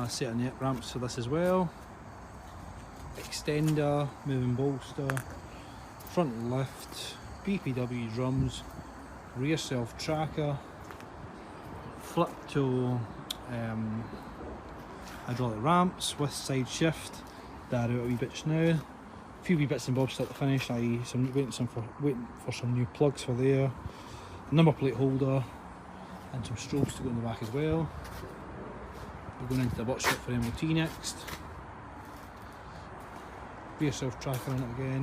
set of net ramps for this as well. Extender, moving bolster, front lift, BPW drums, rear self tracker, flip to hydraulic ramps with side shift. They're out a wee bit now. A few wee bits and bobs still to finish, i.e. waiting for some new plugs for there. Number plate holder and some strobes to go in the back as well. We're going into the workshop for MOT next. Rear self tracker on it again.